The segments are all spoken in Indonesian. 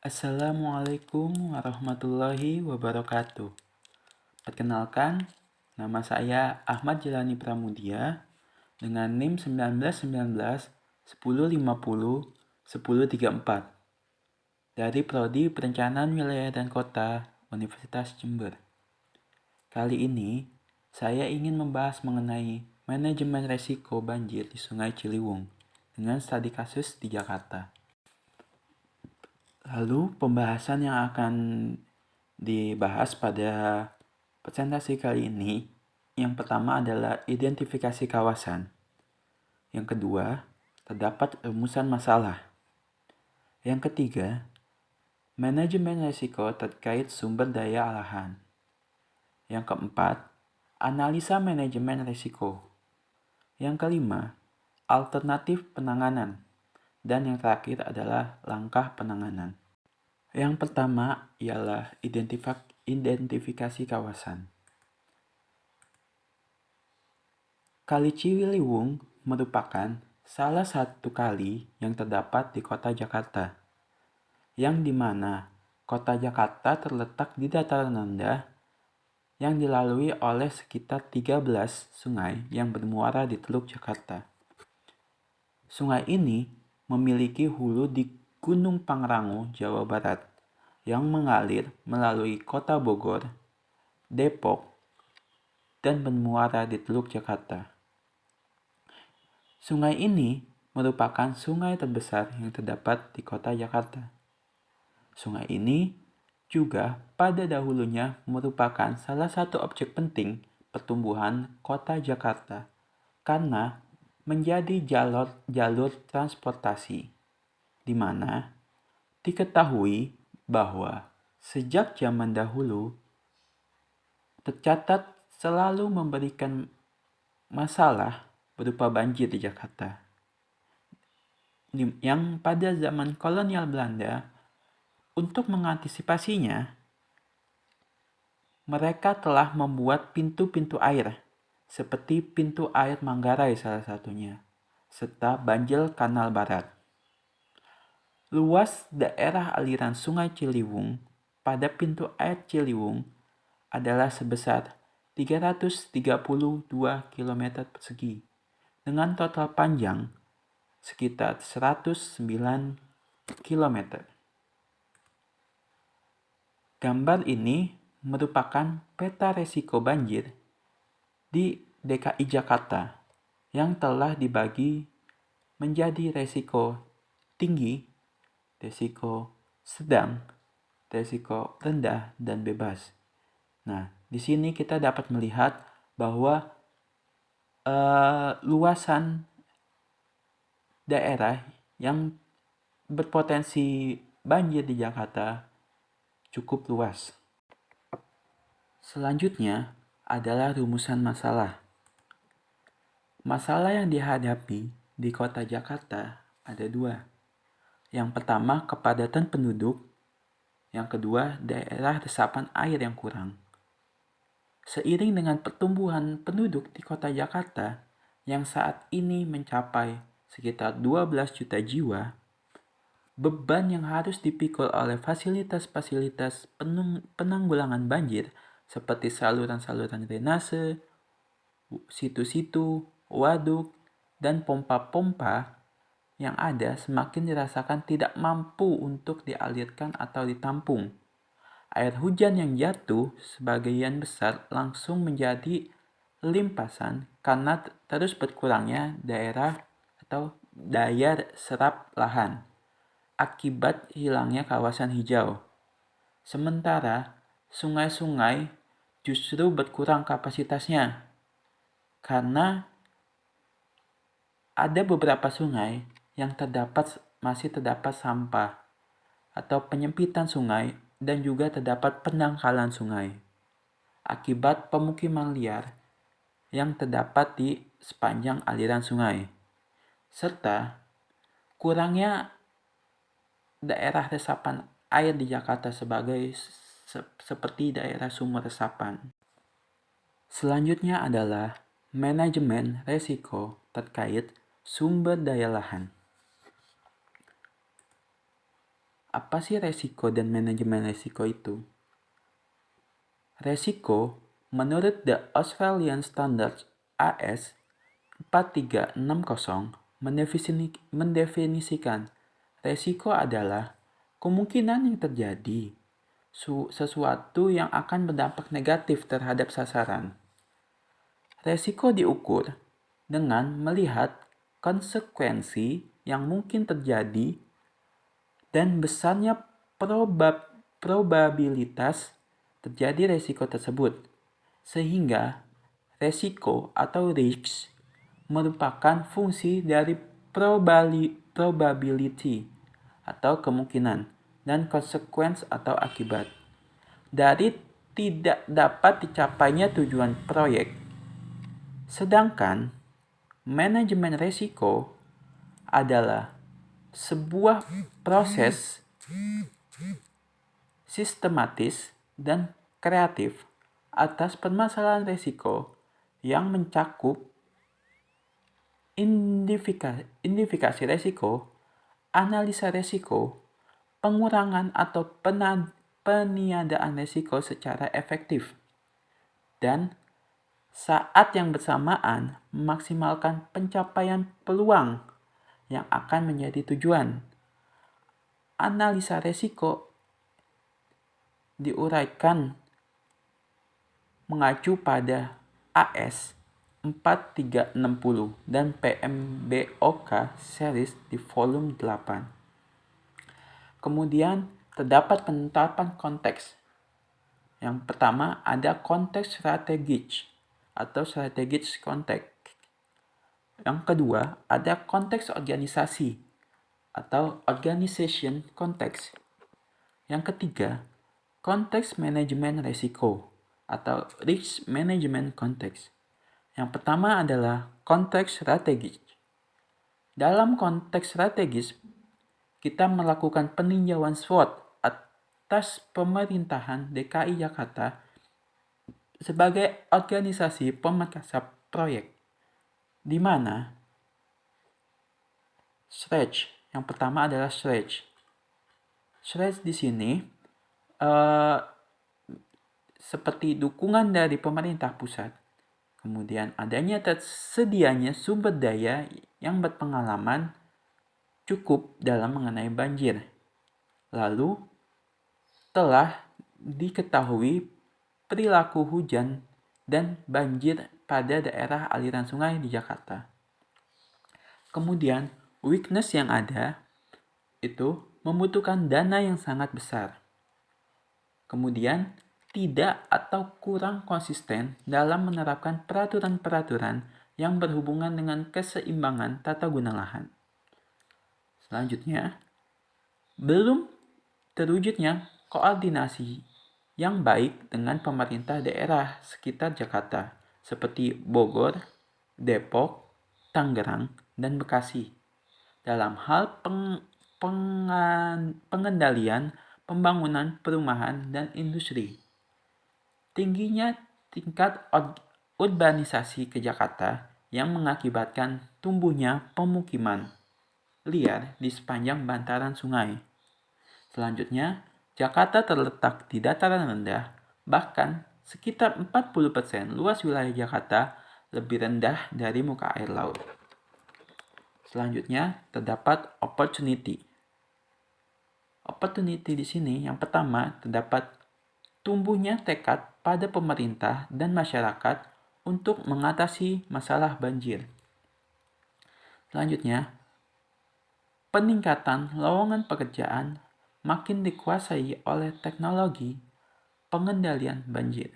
Assalamualaikum warahmatullahi wabarakatuh. Perkenalkan, nama saya Ahmad Jelani Pramudia dengan NIM 1919 1050 1034 dari Prodi Perencanaan Wilayah dan Kota Universitas Jember. Kali ini, saya ingin membahas mengenai manajemen resiko banjir di Sungai Ciliwung dengan studi kasus di Jakarta. Lalu pembahasan yang akan dibahas pada presentasi kali ini, yang pertama adalah identifikasi kawasan. Yang kedua, terdapat rumusan masalah. Yang ketiga, manajemen risiko terkait sumber daya lahan. Yang keempat, analisa manajemen risiko. Yang kelima, alternatif penanganan. Dan yang terakhir adalah langkah penanganan. Yang pertama ialah identifikasi kawasan. Kali Ciliwung merupakan salah satu kali yang terdapat di kota Jakarta, yang dimana kota Jakarta terletak di dataran rendah yang dilalui oleh sekitar 13 sungai yang bermuara di Teluk Jakarta. Sungai ini memiliki hulu di Gunung Pangrango, Jawa Barat, yang mengalir melalui kota Bogor, Depok, dan bermuara di Teluk Jakarta. Sungai ini merupakan sungai terbesar yang terdapat di kota Jakarta. Sungai ini juga pada dahulunya merupakan salah satu objek penting pertumbuhan kota Jakarta karena menjadi jalur transportasi, di mana diketahui bahwa sejak zaman dahulu tercatat selalu memberikan masalah berupa banjir di Jakarta. Yang pada zaman kolonial Belanda, untuk mengantisipasinya, mereka telah membuat pintu-pintu air, seperti pintu air Manggarai salah satunya, serta Banjir Kanal Barat. Luas daerah aliran Sungai Ciliwung pada pintu air Ciliwung adalah sebesar 332 km persegi, dengan total panjang sekitar 109 km. Gambar ini merupakan peta resiko banjir di DKI Jakarta yang telah dibagi menjadi resiko tinggi, resiko sedang, resiko rendah, dan bebas. Nah, di sini kita dapat melihat bahwa luasan daerah yang berpotensi banjir di Jakarta cukup luas. Selanjutnya adalah rumusan masalah. Masalah yang dihadapi di kota Jakarta ada dua. Yang pertama, kepadatan penduduk. Yang kedua, daerah resapan air yang kurang. Seiring dengan pertumbuhan penduduk di kota Jakarta yang saat ini mencapai sekitar 12 juta jiwa, beban yang harus dipikul oleh fasilitas-fasilitas penanggulangan banjir seperti saluran-saluran drainase, situ-situ, waduk, dan pompa-pompa yang ada semakin dirasakan tidak mampu untuk dialirkan atau ditampung. Air hujan yang jatuh sebagian besar langsung menjadi limpasan karena terus berkurangnya daerah atau daya serap lahan akibat hilangnya kawasan hijau. Sementara sungai-sungai justru berkurang kapasitasnya karena ada beberapa sungai yang masih terdapat sampah atau penyempitan sungai dan juga terdapat pendangkalan sungai akibat pemukiman liar yang terdapat di sepanjang aliran sungai, serta kurangnya daerah resapan air di Jakarta seperti daerah sumber resapan. Selanjutnya adalah manajemen resiko terkait sumber daya lahan. Apa sih resiko dan manajemen resiko itu? Resiko, menurut The Australian Standards AS 4360, mendefinisikan resiko adalah kemungkinan yang terjadi sesuatu yang akan berdampak negatif terhadap sasaran. Resiko diukur dengan melihat konsekuensi yang mungkin terjadi dan besarnya probabilitas terjadi resiko tersebut. Sehingga resiko atau risk merupakan fungsi dari probability atau kemungkinan dan konsekuensi atau akibat. Dari tidak dapat dicapainya tujuan proyek. Sedangkan manajemen resiko adalah sebuah proses sistematis dan kreatif atas permasalahan resiko yang mencakup identifikasi resiko, analisa resiko, pengurangan atau peniadaan resiko secara efektif, dan saat yang bersamaan memaksimalkan pencapaian peluang yang akan menjadi tujuan. Analisa resiko diuraikan mengacu pada AS 4360 dan PMBOK series di volume 8. Kemudian terdapat penetapan konteks. Yang pertama ada konteks strategis atau strategic konteks. Yang kedua ada konteks organisasi atau organization konteks. Yang ketiga, konteks manajemen risiko atau risk management konteks. Yang pertama adalah konteks strategis. Dalam konteks strategis, kita melakukan peninjauan SWOT atas pemerintahan DKI Jakarta sebagai organisasi pemersatu proyek, di mana stretch, yang pertama adalah stretch. Stretch di sini seperti dukungan dari pemerintah pusat. Kemudian adanya tersedianya sumber daya yang berpengalaman cukup dalam mengenai banjir. Lalu telah diketahui perilaku hujan dan banjir pada daerah aliran sungai di Jakarta. Kemudian weakness yang ada itu membutuhkan dana yang sangat besar. Kemudian tidak atau kurang konsisten dalam menerapkan peraturan-peraturan yang berhubungan dengan keseimbangan tata guna lahan. Selanjutnya, belum terwujudnya koordinasi yang baik dengan pemerintah daerah sekitar Jakarta seperti Bogor, Depok, Tangerang, dan Bekasi dalam hal pengendalian pembangunan perumahan dan industri. Tingginya tingkat urbanisasi ke Jakarta yang mengakibatkan tumbuhnya pemukiman liar di sepanjang bantaran sungai. Selanjutnya, Jakarta terletak di dataran rendah, bahkan sekitar 40% luas wilayah Jakarta lebih rendah dari muka air laut. Selanjutnya, terdapat opportunity. Opportunity di sini yang pertama terdapat tumbuhnya tekad pada pemerintah dan masyarakat untuk mengatasi masalah banjir. Selanjutnya, peningkatan lowongan pekerjaan makin dikuasai oleh teknologi pengendalian banjir.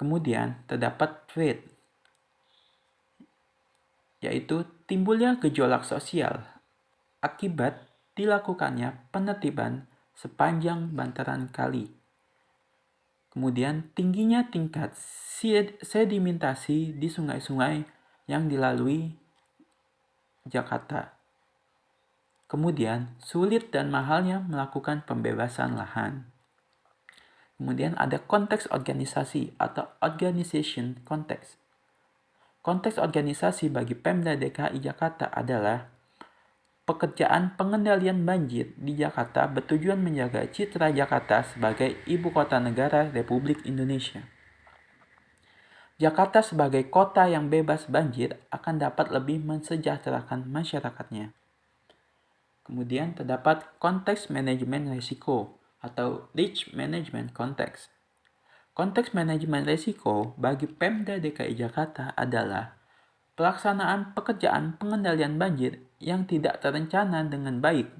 Kemudian terdapat threat, yaitu timbulnya gejolak sosial akibat dilakukannya penertiban sepanjang bantaran kali. Kemudian tingginya tingkat sedimentasi di sungai-sungai yang dilalui Jakarta. Kemudian sulit dan mahalnya melakukan pembebasan lahan. Kemudian ada konteks organisasi atau organization konteks. Konteks organisasi bagi Pemda DKI Jakarta adalah pekerjaan pengendalian banjir di Jakarta bertujuan menjaga citra Jakarta sebagai ibu kota negara Republik Indonesia. Jakarta sebagai kota yang bebas banjir akan dapat lebih mensejahterakan masyarakatnya. Kemudian terdapat konteks manajemen risiko atau risk management context. Konteks manajemen risiko bagi Pemda DKI Jakarta adalah pelaksanaan pekerjaan pengendalian banjir yang tidak terencana dengan baik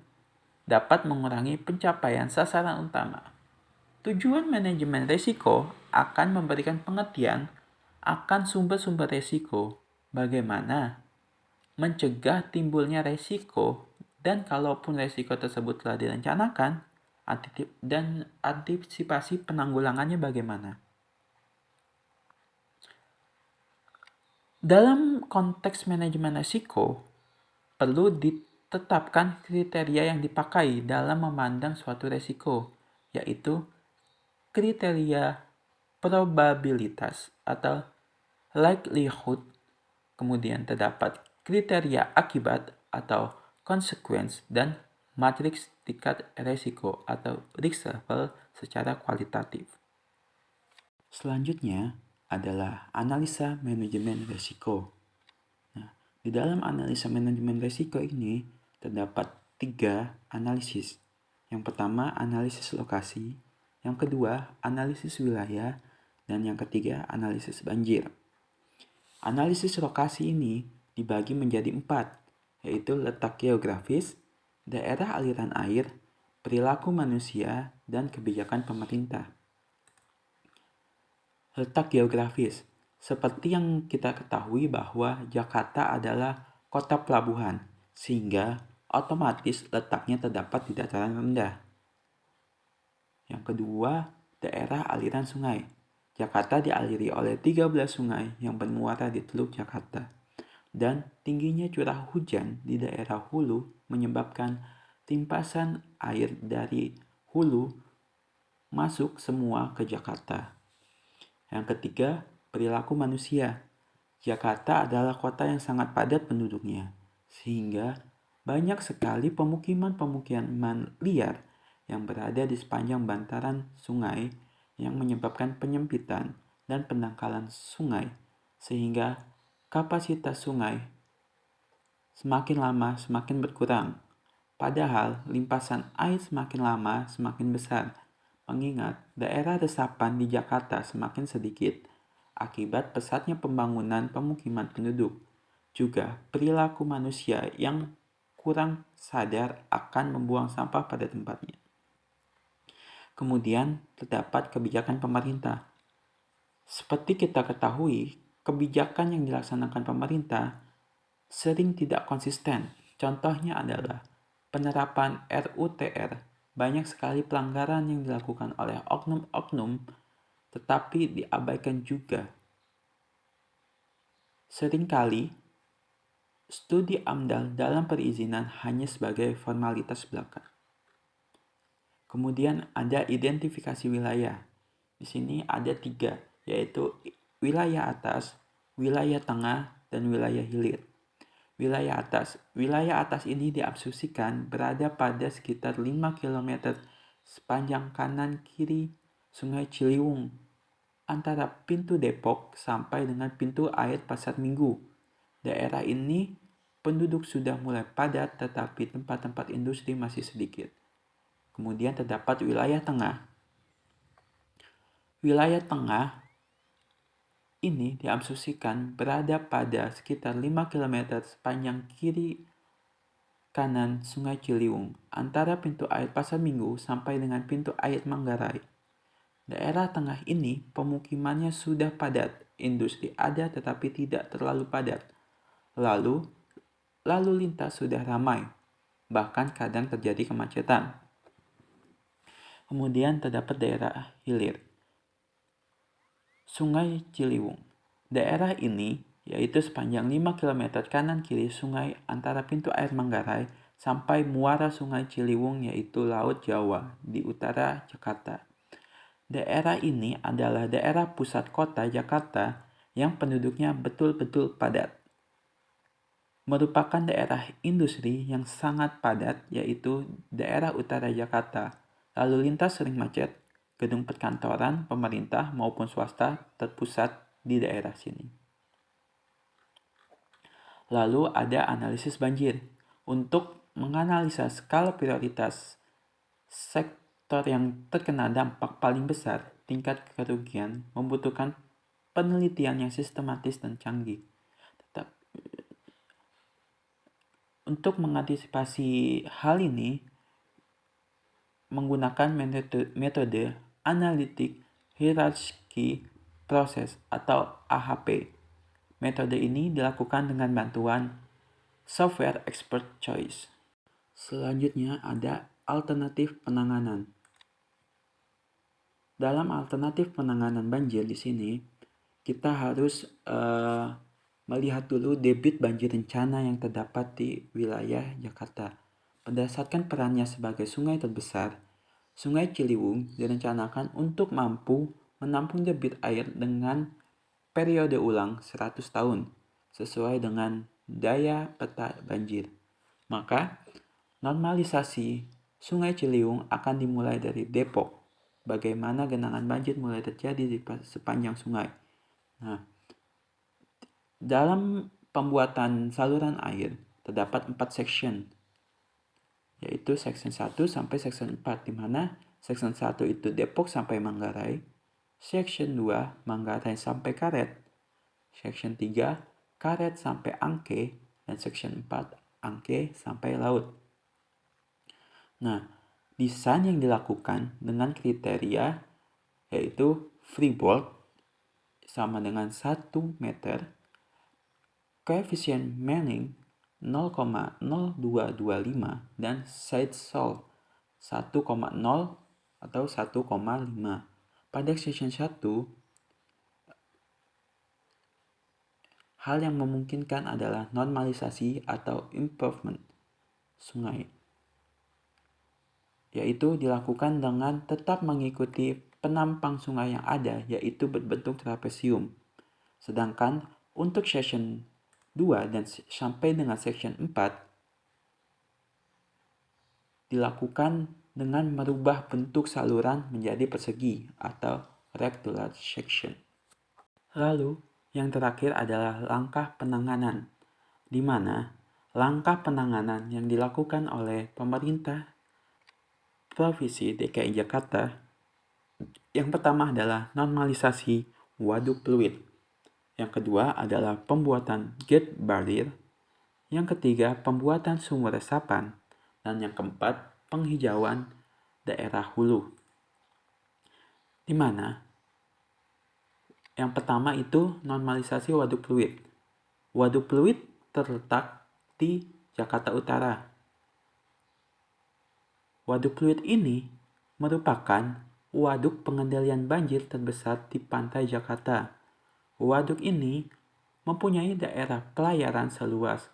dapat mengurangi pencapaian sasaran utama. Tujuan manajemen risiko akan memberikan pengertian akan sumber-sumber risiko, bagaimana mencegah timbulnya risiko, dan kalaupun risiko tersebut telah direncanakan, dan antisipasi penanggulangannya bagaimana. Dalam konteks manajemen risiko, perlu ditetapkan kriteria yang dipakai dalam memandang suatu risiko, yaitu kriteria probabilitas atau likelihood, kemudian terdapat kriteria akibat atau consequence, dan matriks tingkat risiko atau risk level secara kualitatif. Selanjutnya adalah analisa manajemen risiko. Nah, di dalam analisa manajemen risiko ini terdapat 3 analisis. Yang pertama, analisis lokasi. Yang kedua, analisis wilayah. Dan yang ketiga, analisis banjir. Analisis lokasi ini dibagi menjadi 4, yaitu letak geografis, daerah aliran air, perilaku manusia, dan kebijakan pemerintah. Letak geografis. Seperti yang kita ketahui bahwa Jakarta adalah kota pelabuhan, sehingga otomatis letaknya terdapat di dataran rendah. Yang kedua, daerah aliran sungai. Jakarta dialiri oleh 13 sungai yang bermuara di Teluk Jakarta. Dan tingginya curah hujan di daerah hulu menyebabkan limpasan air dari hulu masuk semua ke Jakarta. Yang ketiga, perilaku manusia. Jakarta adalah kota yang sangat padat penduduknya, sehingga banyak sekali pemukiman liar yang berada di sepanjang bantaran sungai yang menyebabkan penyempitan dan pendangkalan sungai, sehingga kapasitas sungai semakin lama semakin berkurang. Padahal limpasan air semakin lama semakin besar, mengingat daerah resapan di Jakarta semakin sedikit akibat pesatnya pembangunan pemukiman penduduk. Juga perilaku manusia yang kurang sadar akan membuang sampah pada tempatnya. Kemudian terdapat kebijakan pemerintah. Seperti kita ketahui, kebijakan yang dilaksanakan pemerintah sering tidak konsisten. Contohnya adalah penerapan RUTR. Banyak sekali pelanggaran yang dilakukan oleh oknum-oknum tetapi diabaikan juga. Seringkali studi AMDAL dalam perizinan hanya sebagai formalitas belaka. Kemudian ada identifikasi wilayah. Di sini ada 3, yaitu wilayah atas, wilayah tengah, dan wilayah hilir. Wilayah atas ini diasumsikan berada pada sekitar 5 km sepanjang kanan kiri Sungai Ciliwung antara pintu Depok sampai dengan pintu air Pasar Minggu. Daerah ini penduduk sudah mulai padat tetapi tempat-tempat industri masih sedikit. Kemudian terdapat wilayah tengah. Wilayah tengah ini diasumsikan berada pada sekitar 5 km sepanjang kiri kanan Sungai Ciliwung antara pintu air Pasar Minggu sampai dengan pintu air Manggarai. Daerah tengah ini pemukimannya sudah padat, industri ada tetapi tidak terlalu padat. Lalu lintas sudah ramai, bahkan kadang terjadi kemacetan. Kemudian terdapat daerah hilir. Sungai Ciliwung. Daerah ini yaitu sepanjang 5 km kanan kiri sungai antara pintu air Manggarai sampai muara Sungai Ciliwung yaitu Laut Jawa di utara Jakarta. Daerah ini adalah daerah pusat kota Jakarta yang penduduknya betul-betul padat. merupakan daerah industri yang sangat padat, yaitu daerah utara Jakarta. Lalu lintas sering macet, gedung perkantoran, pemerintah maupun swasta terpusat di daerah sini. Lalu ada analisis banjir. Untuk menganalisa skala prioritas sektor yang terkena dampak paling besar, tingkat kerugian membutuhkan penelitian yang sistematis dan canggih. Untuk mengantisipasi hal ini, menggunakan metode Analytic Hierarchy Process atau AHP. Metode ini dilakukan dengan bantuan Software Expert Choice. Selanjutnya ada alternatif penanganan. Dalam alternatif penanganan banjir di sini, kita harus melihat dulu debit banjir rencana yang terdapat di wilayah Jakarta. Berdasarkan perannya sebagai sungai terbesar, Sungai Ciliwung direncanakan untuk mampu menampung debit air dengan periode ulang 100 tahun, sesuai dengan daya peta banjir. Maka, normalisasi Sungai Ciliwung akan dimulai dari Depok. Bagaimana genangan banjir mulai terjadi di sepanjang sungai. Nah, dalam pembuatan saluran air terdapat 4 section, yaitu section 1 sampai section 4, di mana section 1 itu Depok sampai Manggarai, section 2 Manggarai sampai Karet, section 3 Karet sampai Angke, dan section 4 Angke sampai Laut. Nah, desain yang dilakukan dengan kriteria yaitu freeboard sama dengan 1 meter, koefisien Manning 0,0225 dan side soil 1,0 atau 1,5. Pada section 1, hal yang memungkinkan adalah normalisasi atau improvement sungai, yaitu dilakukan dengan tetap mengikuti penampang sungai yang ada, yaitu berbentuk trapesium. Sedangkan untuk section 2 dan sampai dengan section 4 dilakukan dengan merubah bentuk saluran menjadi persegi atau rectangular section. Lalu, yang terakhir adalah langkah penanganan, di mana langkah penanganan yang dilakukan oleh pemerintah Provinsi DKI Jakarta yang pertama adalah normalisasi waduk fluid. Yang kedua adalah pembuatan gate barrier. Yang ketiga, pembuatan sumur resapan. Dan yang keempat, penghijauan daerah hulu. Di mana yang pertama itu normalisasi waduk fluid. Waduk fluid terletak di Jakarta Utara. Waduk fluid ini merupakan waduk pengendalian banjir terbesar di pantai Jakarta. Waduk ini mempunyai daerah pelayaran seluas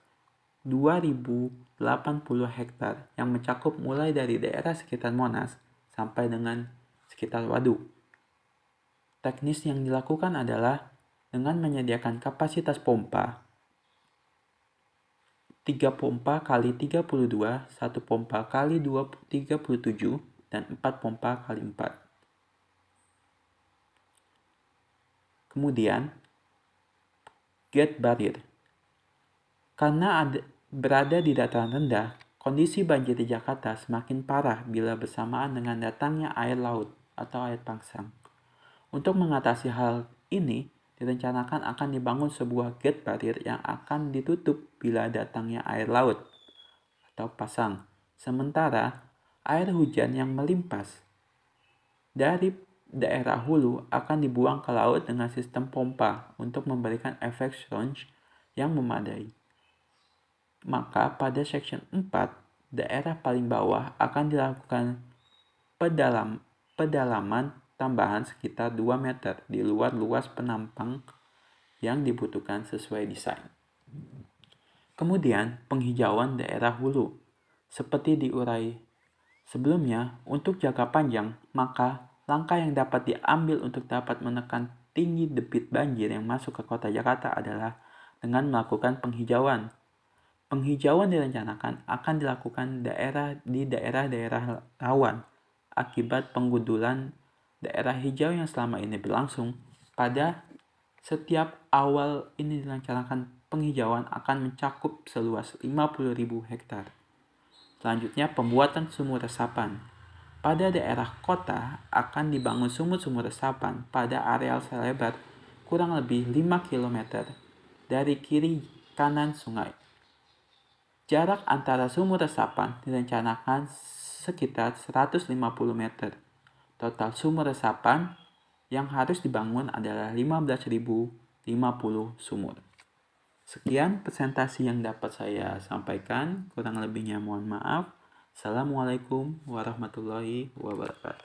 2.080 hektar yang mencakup mulai dari daerah sekitar Monas sampai dengan sekitar waduk. Teknis yang dilakukan adalah dengan menyediakan kapasitas pompa 3 pompa kali 32, 1 pompa kali 37, dan 4 pompa kali 4. Kemudian, gate barrier. Karena berada di dataran rendah, kondisi banjir di Jakarta semakin parah bila bersamaan dengan datangnya air laut atau air pasang. Untuk mengatasi hal ini, direncanakan akan dibangun sebuah gate barrier yang akan ditutup bila datangnya air laut atau pasang. Sementara, air hujan yang melimpas dari daerah hulu akan dibuang ke laut dengan sistem pompa untuk memberikan efek sponge yang memadai. Maka pada section 4, daerah paling bawah akan dilakukan pedalaman tambahan sekitar 2 meter di luar luas penampang yang dibutuhkan sesuai desain. Kemudian penghijauan daerah hulu. Seperti diurai sebelumnya, untuk jangka panjang, maka langkah yang dapat diambil untuk dapat menekan tinggi debit banjir yang masuk ke kota Jakarta adalah dengan melakukan penghijauan. Penghijauan direncanakan akan dilakukan di daerah-daerah rawan akibat penggundulan daerah hijau yang selama ini berlangsung. Pada setiap awal ini direncanakan penghijauan akan mencakup seluas 50.000 hektar. Selanjutnya, pembuatan sumur resapan. Pada daerah kota akan dibangun sumur-sumur resapan pada areal selebar kurang lebih 5 km dari kiri kanan sungai. Jarak antara sumur resapan direncanakan sekitar 150 meter. Total sumur resapan yang harus dibangun adalah 15.050 sumur. Sekian presentasi yang dapat saya sampaikan, kurang lebihnya mohon maaf. Assalamualaikum warahmatullahi wabarakatuh.